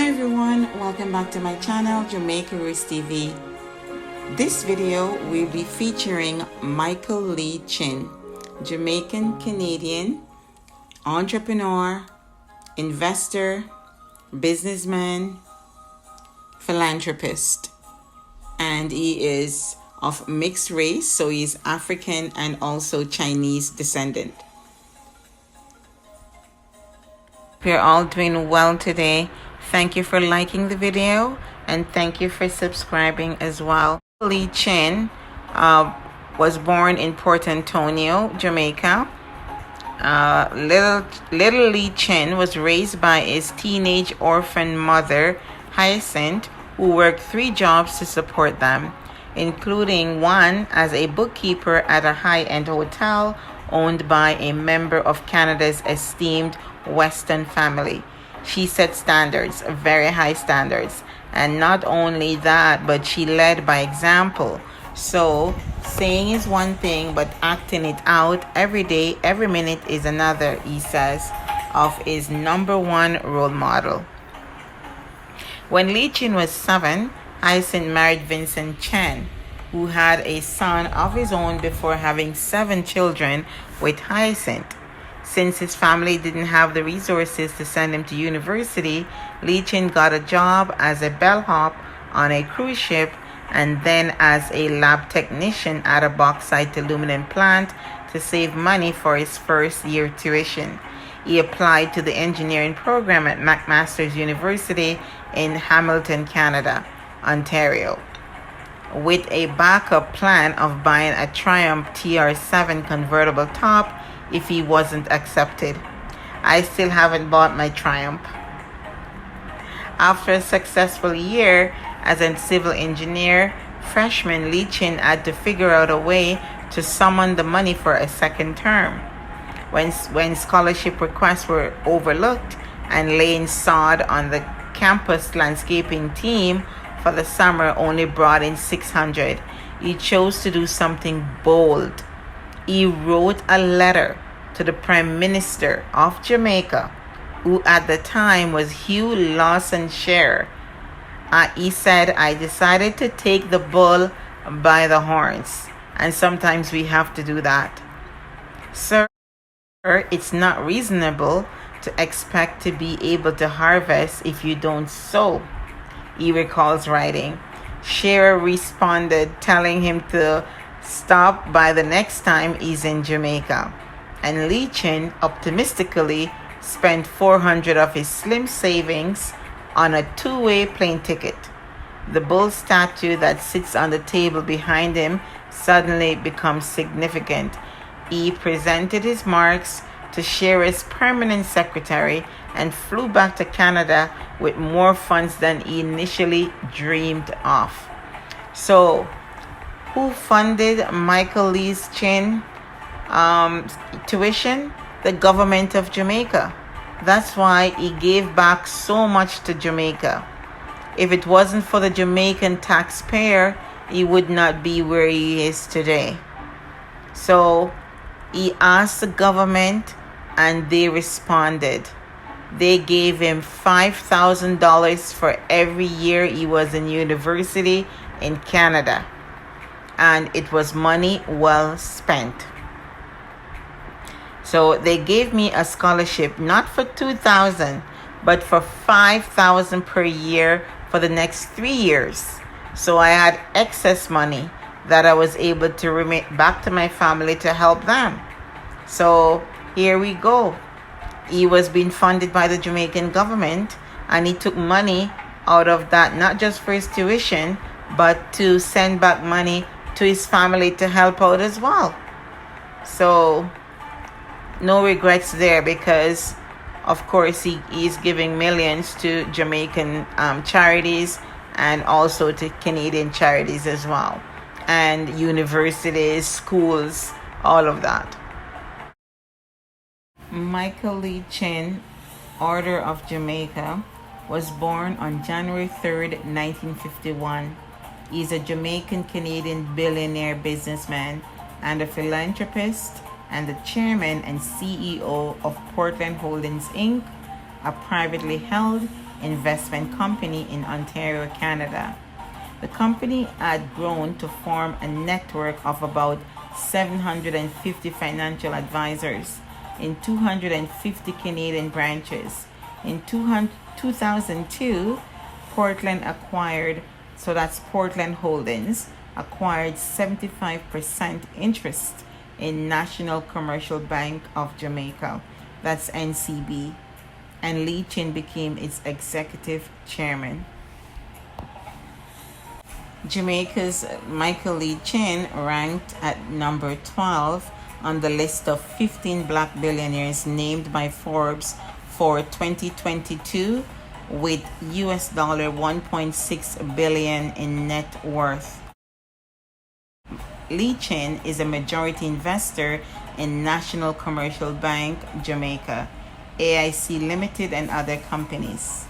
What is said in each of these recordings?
everyone, welcome back to my channel Jamaica Roots TV. This video will be featuring Michael Lee Chin, Jamaican Canadian entrepreneur, investor, businessman, philanthropist, and he is of mixed race, so he's African and also Chinese descendant. We're all doing well today. Thank you for liking the video and thank you for subscribing as well. Lee Chin was born in Port Antonio, Jamaica. Little Lee Chin was raised by his teenage orphan mother, Hyacinth, who worked 3 jobs to support them, including one as a bookkeeper at a high-end hotel owned by a member of Canada's esteemed Western family. She set standards, very high standards, and not only that, but she led by example. So saying is one thing, but acting it out every day, every minute is another, he says, of his #1 role model. When Lee Chin was 7, Hyacinth married Vincent Chen, who had a son of his own before having 7 children with Hyacinth. Since his family didn't have the resources to send him to university, Lee Chin got a job as a bellhop on a cruise ship and then as a lab technician at a bauxite aluminum plant to save money for his first year tuition. He applied to the engineering program at McMaster's University in Hamilton, Canada, Ontario, with a backup plan of buying a Triumph TR7 convertible top if he wasn't accepted. I still haven't bought my Triumph. After a successful year as a civil engineer, freshman Lee Chin had to figure out a way to summon the money for a second term. When scholarship requests were overlooked and laying sod on the campus landscaping team for the summer only brought in $600, he chose to do something bold. He wrote a letter to the Prime Minister of Jamaica, who at the time was Hugh Lawson Sher. He said, "I decided to take the bull by the horns, and sometimes we have to do that. Sir, it's not reasonable to expect to be able to harvest if you don't sow," he recalls writing. Shearer responded, telling him to stop by the next time he's in Jamaica. And Lee Chin optimistically spent $400 of his slim savings on a 2-way plane ticket. The bull statue that sits on the table behind him suddenly becomes significant. He presented his marks to Shearer's permanent secretary and flew back to Canada with more funds than he initially dreamed of. So, who funded Michael Lee Chin tuition? The government of Jamaica. That's why he gave back so much to Jamaica. If it wasn't for the Jamaican taxpayer, he would not be where he is today. So he asked the government and they responded. They gave him $5,000 for every year he was in university in Canada. And it was money well spent. So they gave me a scholarship, not for $2,000, but for $5,000 per year for the next 3 years. So I had excess money that I was able to remit back to my family to help them. So here we go. He was being funded by the Jamaican government, and he took money out of that, not just for his tuition, but to send back money to his family to help out as well. So no regrets there, because of course he is giving millions to Jamaican charities and also to Canadian charities as well, and universities, schools, all of that. Michael Lee Chin, Order of Jamaica, was born on January 3rd, 1951. He's a Jamaican Canadian billionaire businessman and a philanthropist, and the chairman and CEO of Portland Holdings Inc., a privately held investment company in Ontario, Canada. The company had grown to form a network of about 750 financial advisors in 250 Canadian branches. In 2002, Portland acquired, so that's Portland Holdings, acquired 75% interest in National Commercial Bank of Jamaica, that's NCB, and Lee Chin became its executive chairman. Jamaica's Michael Lee Chin ranked at number 12 on the list of 15 black billionaires named by Forbes for 2022 with US dollar 1.6 billion in net worth. Lee Chin is a majority investor in National Commercial Bank Jamaica, AIC Limited, and other companies.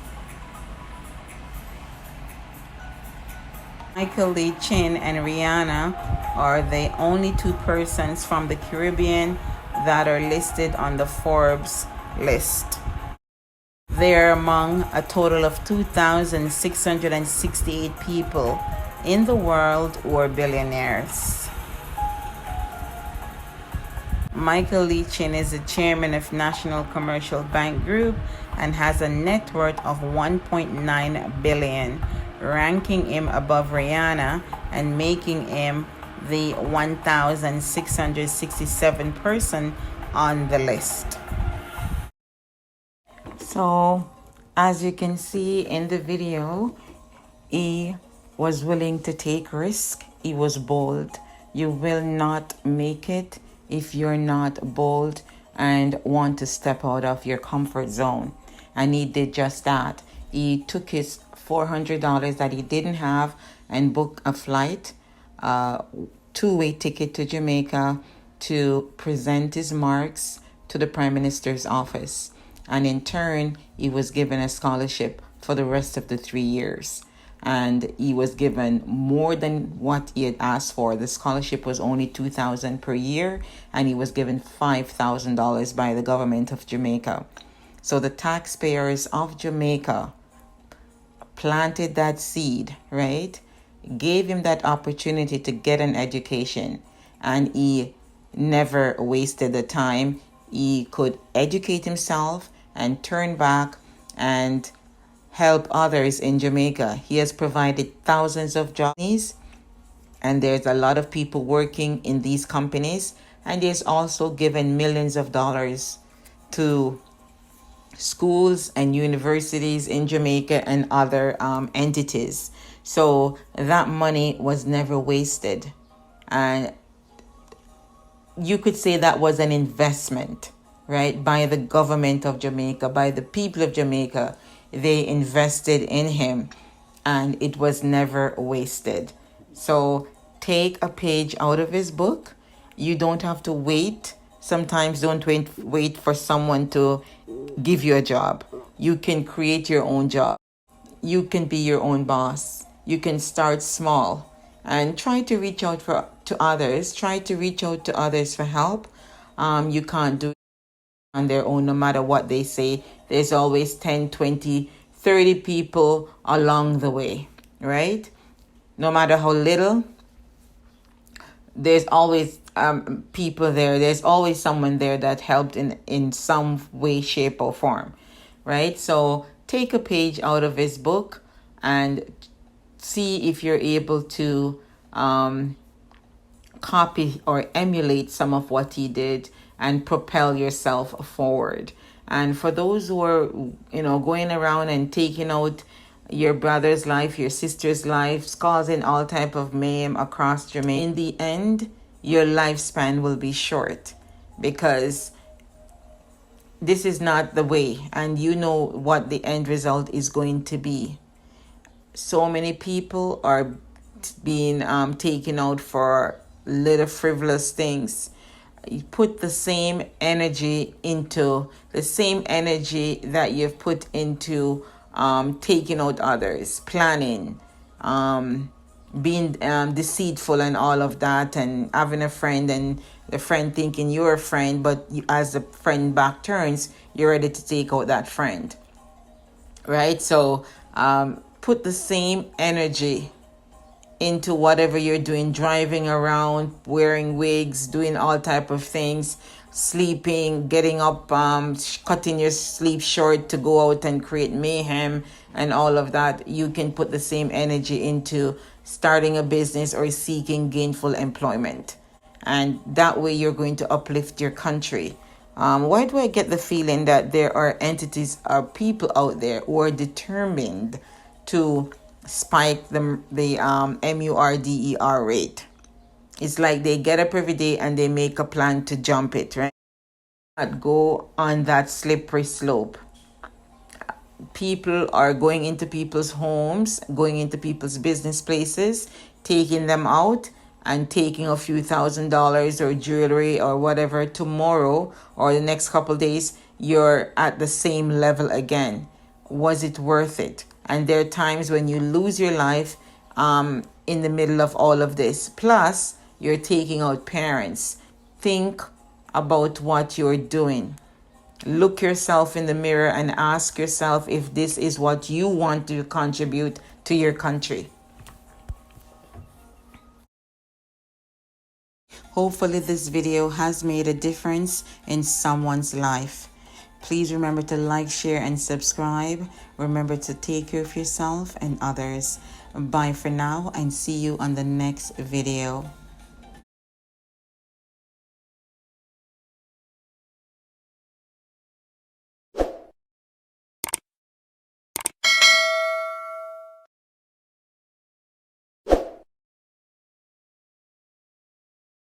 Michael Lee Chin and Rihanna are the only two persons from the Caribbean that are listed on the Forbes list. They are among a total of 2,668 people in the world who are billionaires. Michael Lee Chin is the chairman of National Commercial Bank Group and has a net worth of 1.9 billion, ranking him above Rihanna and making him the 1,667 person on the list. So, as you can see in the video, he was willing to take risk. He was bold. You will not make it if you're not bold and want to step out of your comfort zone. And he did just that. He took his $400 that he didn't have and booked a flight, two-way ticket to Jamaica to present his marks to the Prime Minister's office. And in turn, he was given a scholarship for the rest of the 3 years. And he was given more than what he had asked for. The scholarship was only $2,000 per year, and he was given $5,000 by the government of Jamaica. So the taxpayers of Jamaica planted that seed, right? Gave him that opportunity to get an education, and he never wasted the time. He could educate himself and turn back and help others in Jamaica. He has provided thousands of jobs, and there's a lot of people working in these companies, and he's also given millions of dollars to schools and universities in Jamaica and other entities. So that money was never wasted. And you could say that was an investment, right? By the government of Jamaica, by the people of Jamaica. They invested in him, and it was never wasted. So take a page out of his book. You don't have to wait. Sometimes don't wait for someone to give you a job. You can create your own job. You can be your own boss. You can start small and try to reach out to others. Try to reach out to others for help. You can't do it on their own, no matter what they say. There's always 10, 20, 30 people along the way, right? No matter how little, there's always people there. There's always someone there that helped in some way, shape, or form, right? So take a page out of his book and see if you're able to copy or emulate some of what he did and propel yourself forward. And for those who are, going around and taking out your brother's life, your sister's life, causing all type of mayhem across Jamaica, in the end, your lifespan will be short, because this is not the way, and you know what the end result is going to be. So many people are being taken out for little frivolous things. You put the same energy that you've put into taking out others, planning, being deceitful and all of that, and having a friend and the friend thinking you're a friend, but as the friend back turns, you're ready to take out that friend, right? So put the same energy into whatever you're doing, driving around, wearing wigs, doing all type of things, sleeping, getting up, cutting your sleep short to go out and create mayhem and all of that. You can put the same energy into starting a business or seeking gainful employment, and that way you're going to uplift your country. Why do I get the feeling that there are entities or people out there who are determined to spike the MURDER rate? It's like they get up every day and they make a plan to jump it, right? Not go on that slippery slope. People are going into people's homes, going into people's business places, taking them out and taking a few $1,000s or jewelry or whatever. Tomorrow or the next couple of days, you're at the same level again. Was it worth it? And there are times when you lose your life in the middle of all of this. Plus, you're taking out parents. Think about what you're doing. Look yourself in the mirror and ask yourself if this is what you want to contribute to your country. Hopefully this video has made a difference in someone's life. Please remember to like, share, and subscribe. Remember to take care of yourself and others. Bye for now and see you on the next video.